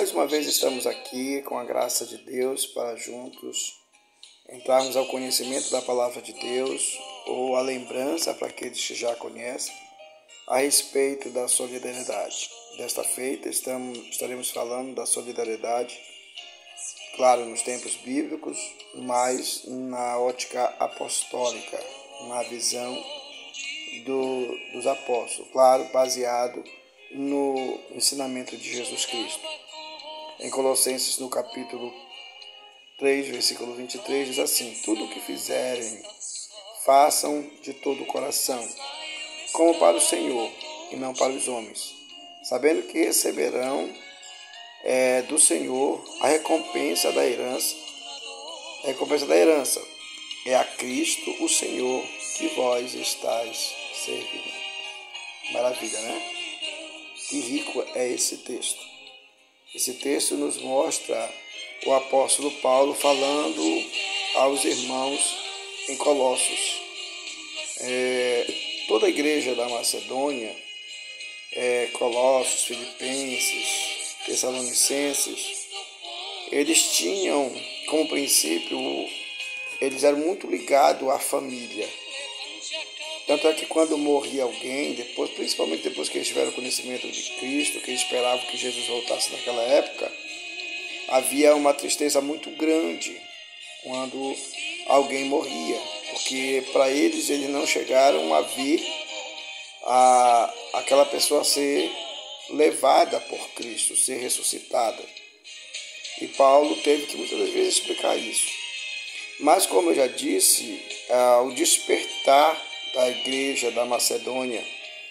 Mais uma vez estamos aqui com a graça de Deus para juntos entrarmos ao conhecimento da palavra de Deus ou a lembrança para aqueles que já conhecem a respeito da solidariedade. Desta feita estaremos falando da solidariedade, claro, nos tempos bíblicos, mas na ótica apostólica, na visão dos apóstolos, claro, baseado no ensinamento de Jesus Cristo. Em Colossenses, no capítulo 3, versículo 23, diz assim: tudo o que fizerem, façam de todo o coração, como para o Senhor, e não para os homens, sabendo que receberão do Senhor a recompensa da herança. A recompensa da herança é a Cristo, o Senhor, que vós estáis servindo. Maravilha, né? Que rico é esse texto. Esse texto nos mostra o apóstolo Paulo falando aos irmãos em Colossos. Toda a igreja da Macedônia, Colossos, Filipenses, Tessalonicenses, eles tinham como princípio, eles eram muito ligados à família. Tanto é que quando morria alguém, principalmente depois que eles tiveram conhecimento de Cristo, que eles esperavam que Jesus voltasse naquela época, havia uma tristeza muito grande quando alguém morria, porque para eles não chegaram a ver aquela pessoa ser levada por Cristo, ser ressuscitada. E Paulo teve que muitas vezes explicar isso. Mas, como eu já disse, o despertar da igreja da Macedônia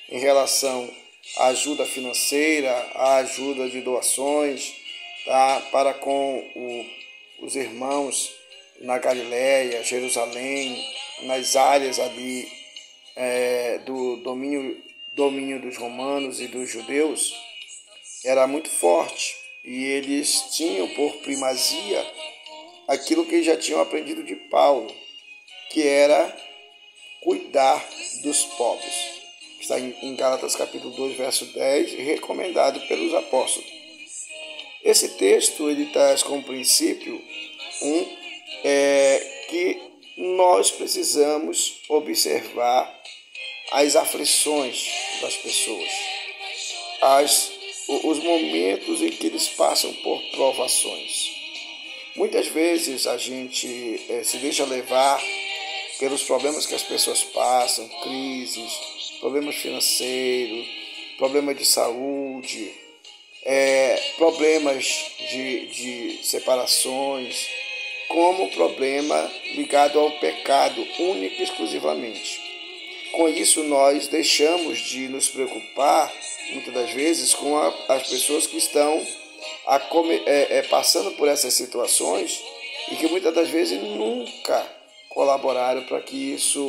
em relação à ajuda financeira, à ajuda de doações, para com os irmãos na Galiléia, Jerusalém, nas áreas ali do domínio dos romanos e dos judeus, era muito forte. E eles tinham por primazia aquilo que já tinham aprendido de Paulo, que era cuidar dos pobres. Está em Gálatas capítulo 2, verso 10, recomendado pelos apóstolos. Esse texto ele traz como princípio que nós precisamos observar as aflições das pessoas, os momentos em que eles passam por provações. Muitas vezes a gente se deixa levar pelos problemas que as pessoas passam, crises, problemas financeiros, problemas de saúde, problemas de separações, como problema ligado ao pecado único e exclusivamente. Com isso, nós deixamos de nos preocupar, muitas das vezes, com as pessoas que estão passando por essas situações e que muitas das vezes nunca colaboraram para que isso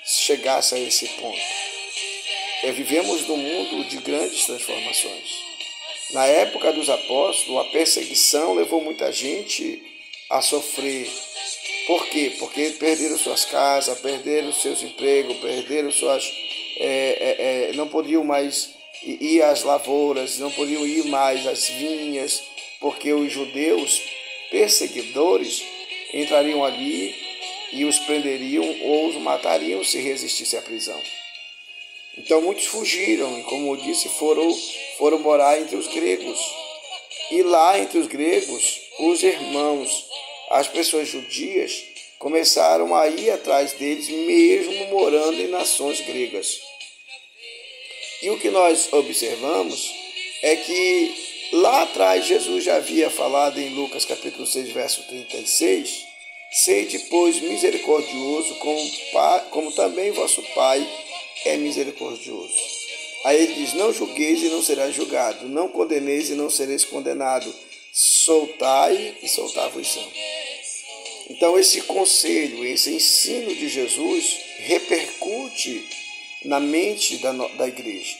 chegasse a esse ponto. Vivemos num mundo de grandes transformações. Na época dos apóstolos, a perseguição levou muita gente a sofrer. Por quê? Porque perderam suas casas, perderam seus empregos, perderam não podiam mais ir às lavouras, não podiam ir mais às vinhas, porque os judeus perseguidores entrariam ali e os prenderiam ou os matariam se resistissem à prisão. Então muitos fugiram e, como eu disse, foram morar entre os gregos. E lá entre os gregos, os irmãos, as pessoas judias, começaram a ir atrás deles, mesmo morando em nações gregas. E o que nós observamos é que lá atrás Jesus já havia falado em Lucas capítulo 6, verso 36, sede, pois, misericordioso, como também vosso Pai é misericordioso. Aí ele diz: não julgueis e não serás julgado, não condeneis e não sereis condenado, soltai e soltar-vos-ão. Então esse conselho, esse ensino de Jesus repercute na mente da igreja,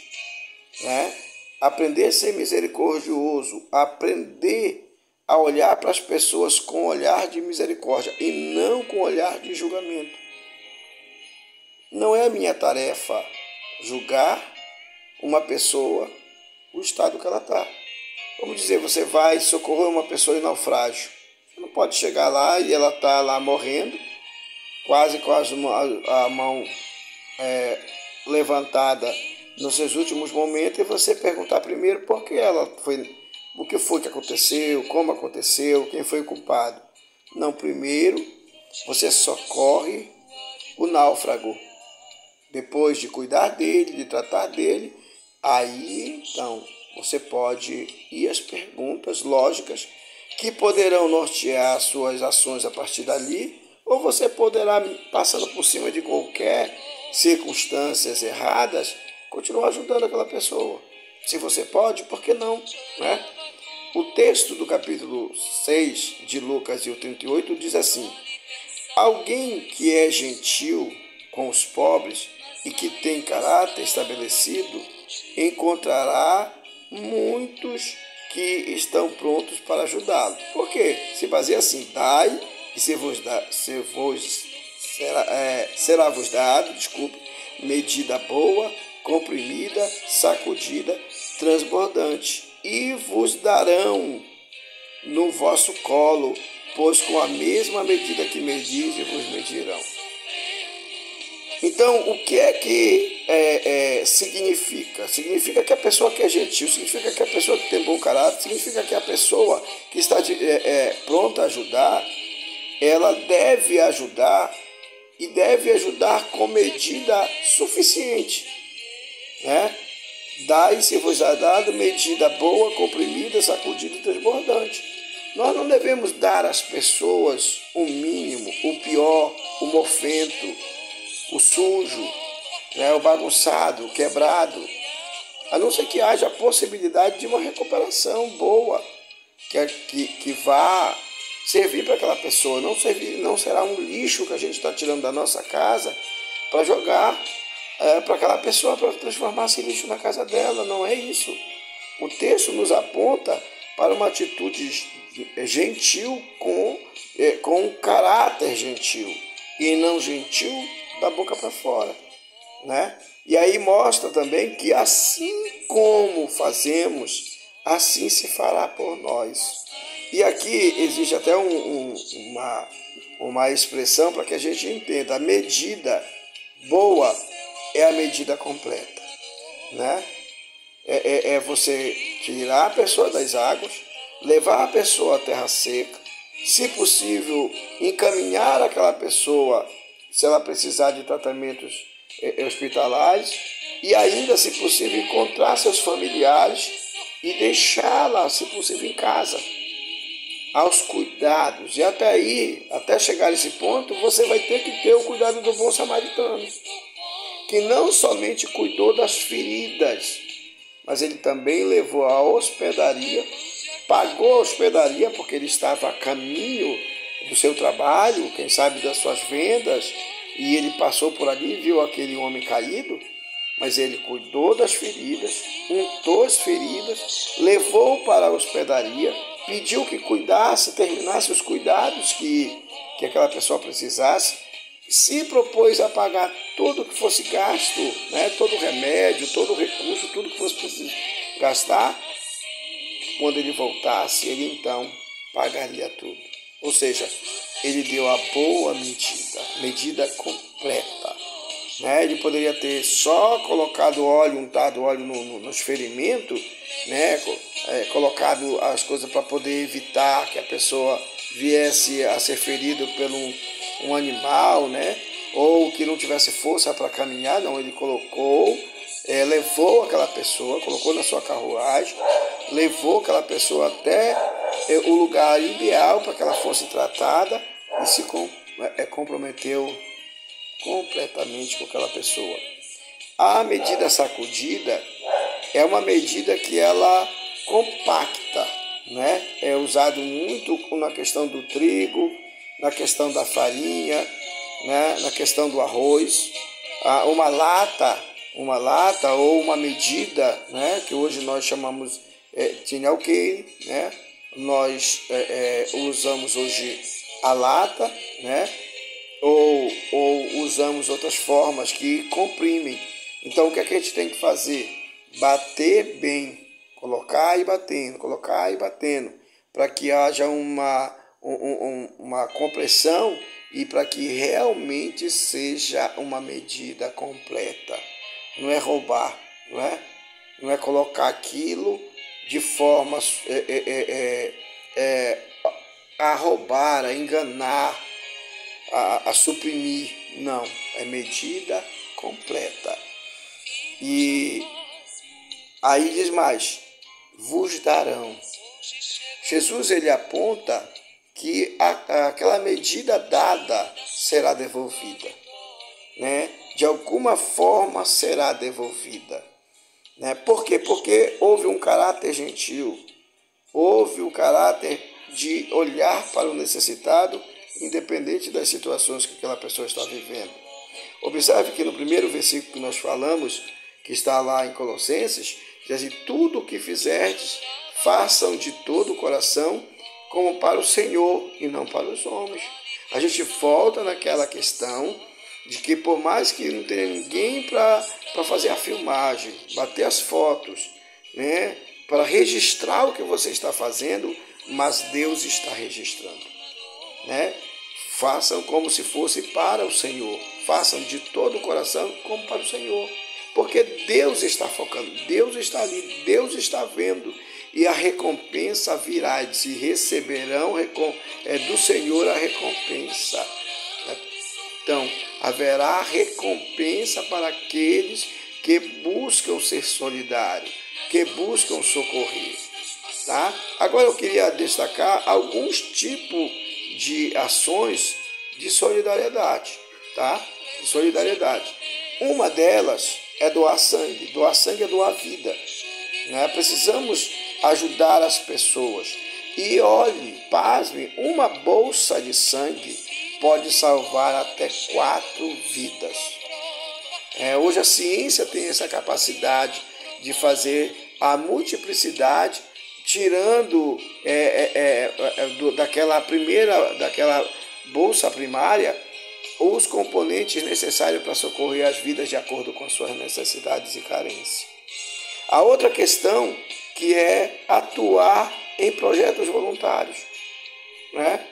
né? Aprender a ser misericordioso, aprender a olhar para as pessoas com olhar de misericórdia e não com olhar de julgamento. Não é a minha tarefa julgar uma pessoa, o estado que ela está. Vamos dizer, você vai socorrer uma pessoa em naufrágio. Você não pode chegar lá e ela está lá morrendo, quase com a mão levantada nos seus últimos momentos, e você perguntar primeiro por que ela foi, o que foi que aconteceu, como aconteceu, quem foi o culpado. Não, primeiro você socorre o náufrago. Depois de cuidar dele, de tratar dele, aí então você pode ir às perguntas lógicas que poderão nortear suas ações a partir dali, ou você poderá, passando por cima de qualquer circunstâncias erradas, continuar ajudando aquela pessoa. Se você pode, por que não? Né? O texto do capítulo 6 de Lucas e o 38 diz assim: alguém que é gentil com os pobres e que tem caráter estabelecido encontrará muitos que estão prontos para ajudá-lo. Por quê? Se baseia assim: dai e será vos dado, medida boa, comprimida, sacudida, transbordante, e vos darão no vosso colo, pois com a mesma medida que medis, vos medirão. Então, o que é que significa? Significa que a pessoa que é gentil, significa que a pessoa que tem bom caráter, significa que a pessoa que está pronta a ajudar, ela deve ajudar e deve ajudar com medida suficiente. Né? Dai-se-vos a dado medida boa, comprimida, sacudida e transbordante. Nós não devemos dar às pessoas o mínimo, o pior, o mofento, o sujo, né, o bagunçado, o quebrado, a não ser que haja a possibilidade de uma recuperação boa, que vá servir para aquela pessoa. Não será um lixo que a gente está tirando da nossa casa para jogar para aquela pessoa, para transformar esse lixo na casa dela. Não é isso. O texto nos aponta para uma atitude gentil com um caráter gentil, e não gentil da boca para fora, né? E aí mostra também que assim como fazemos, assim se fará por nós. E aqui existe até uma expressão para que a gente entenda: a medida boa é a medida completa, né? É você tirar a pessoa das águas, levar a pessoa à terra seca, se possível encaminhar aquela pessoa, se ela precisar de tratamentos hospitalares, e ainda, se possível, encontrar seus familiares e deixá-la, se possível, em casa, aos cuidados. E até aí, até chegar a esse ponto, você vai ter que ter o cuidado do bom samaritano, que não somente cuidou das feridas, mas ele também levou à hospedaria, pagou a hospedaria porque ele estava a caminho do seu trabalho, quem sabe das suas vendas, e ele passou por ali e viu aquele homem caído, mas ele cuidou das feridas, untou as feridas, levou para a hospedaria, pediu que cuidasse, terminasse os cuidados que aquela pessoa precisasse, se propôs a pagar tudo que fosse gasto, né, todo o remédio, todo o recurso, tudo que fosse preciso gastar. Quando ele voltasse, ele então pagaria tudo. Ou seja, ele deu a boa medida completa. Né? Ele poderia ter só colocado óleo, untado óleo nos ferimentos, né? Colocado as coisas para poder evitar que a pessoa viesse a ser ferida por um animal, né? Ou que não tivesse força para caminhar. Não, ele colocou, levou aquela pessoa, colocou na sua carruagem, levou aquela pessoa até o lugar ideal para que ela fosse tratada e se comprometeu completamente com aquela pessoa. A medida sacudida é uma medida que ela compacta, né? É usado muito na questão do trigo, na questão da farinha, né? Na questão do arroz. Uma lata ou uma medida, né? Que hoje nós chamamos tinhalqueire, né? Nós usamos hoje a lata, né? Ou usamos outras formas que comprimem. Então, o que é que a gente tem que fazer? Bater bem colocar e batendo, para que haja uma compressão e para que realmente seja uma medida completa. Não é roubar, não é? Não é colocar aquilo de forma a roubar, a enganar, a suprimir. Não, é medida completa. E aí diz mais, vos darão. Jesus ele aponta que aquela medida dada será devolvida, né? De alguma forma será devolvida, né? Por quê? Porque houve um caráter gentil, houve o caráter de olhar para o necessitado, independente das situações que aquela pessoa está vivendo. Observe que no primeiro versículo que nós falamos, que está lá em Colossenses, diz assim, tudo o que fizerdes, façam de todo o coração, como para o Senhor e não para os homens. A gente volta naquela questão de que por mais que não tenha ninguém para fazer a filmagem, bater as fotos, né, para registrar o que você está fazendo, mas Deus está registrando, né? Façam como se fosse para o Senhor, façam de todo o coração como para o Senhor, porque Deus está focando, Deus está ali, Deus está vendo, e a recompensa virá, e se receberão do Senhor a recompensa. Então, haverá recompensa para aqueles que buscam ser solidários, que buscam socorrer. Tá? Agora eu queria destacar alguns tipos de ações de solidariedade. Tá? De solidariedade. Uma delas é doar sangue. Doar sangue é doar vida. Né? Precisamos ajudar as pessoas. E olhe, pasme, uma bolsa de sangue pode salvar até 4 vidas. Hoje a ciência tem essa capacidade de fazer a multiplicidade, tirando daquela bolsa primária os componentes necessários para socorrer as vidas de acordo com suas necessidades e carências. A outra questão que é atuar em projetos voluntários, né?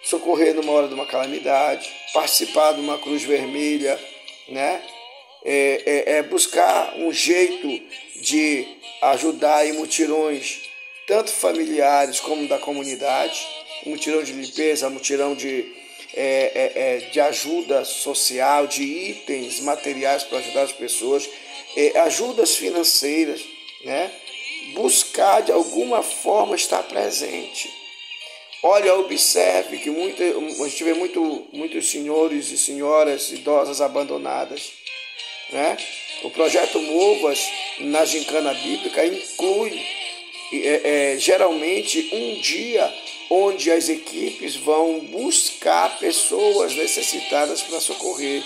Socorrer numa hora de uma calamidade, participar de uma cruz vermelha, né? Buscar um jeito de ajudar em mutirões, tanto familiares como da comunidade, mutirão de limpeza, mutirão de ajuda social, de itens materiais para ajudar as pessoas, ajudas financeiras, né? Buscar de alguma forma estar presente. Olha, observe que a gente vê muitos senhores e senhoras idosas abandonadas, né? O projeto Movas na gincana bíblica inclui geralmente um dia onde as equipes vão buscar pessoas necessitadas para socorrer,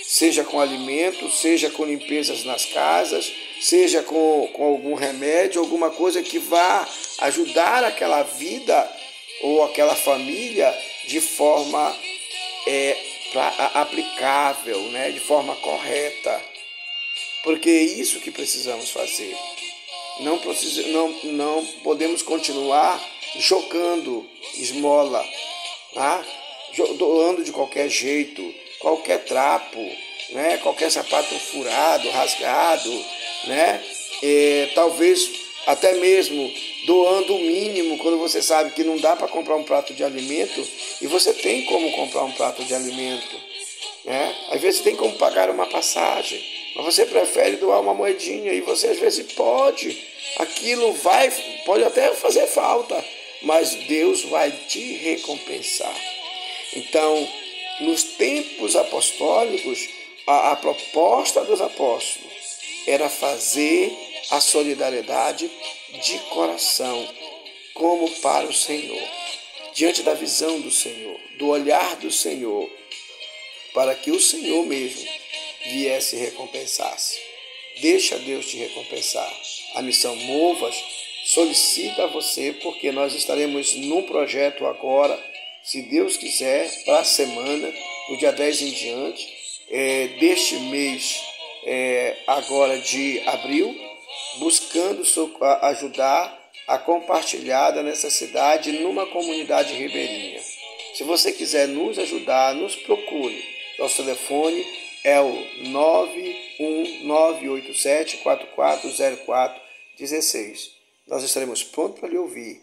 seja com alimento, seja com limpezas nas casas, seja com algum remédio, alguma coisa que vá ajudar aquela vida ou aquela família de forma aplicável, né? De forma correta. Porque é isso que precisamos fazer. Não podemos continuar jogando esmola, tá? Doando de qualquer jeito, qualquer trapo, né? Qualquer sapato furado, rasgado, né? Talvez até mesmo doando o mínimo quando você sabe que não dá para comprar um prato de alimento e você tem como comprar um prato de alimento, né? Às vezes tem como pagar uma passagem, mas você prefere doar uma moedinha e você às vezes aquilo pode até fazer falta, mas Deus vai te recompensar. Então, nos tempos apostólicos, a proposta dos apóstolos era fazer a solidariedade de coração, como para o Senhor, diante da visão do Senhor, do olhar do Senhor, para que o Senhor mesmo viesse e recompensasse. Deixa Deus te recompensar. A missão Movas solicita a você, porque nós estaremos num projeto agora, se Deus quiser, para a semana, do dia 10 em diante, deste mês agora de abril, buscando ajudar a compartilhar da necessidade numa comunidade ribeirinha. Se você quiser nos ajudar, nos procure. Nosso telefone é o 91987440416. Nós estaremos prontos para lhe ouvir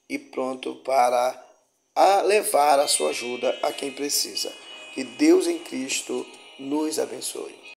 e pronto para levar a sua ajuda a quem precisa. Que Deus em Cristo nos abençoe.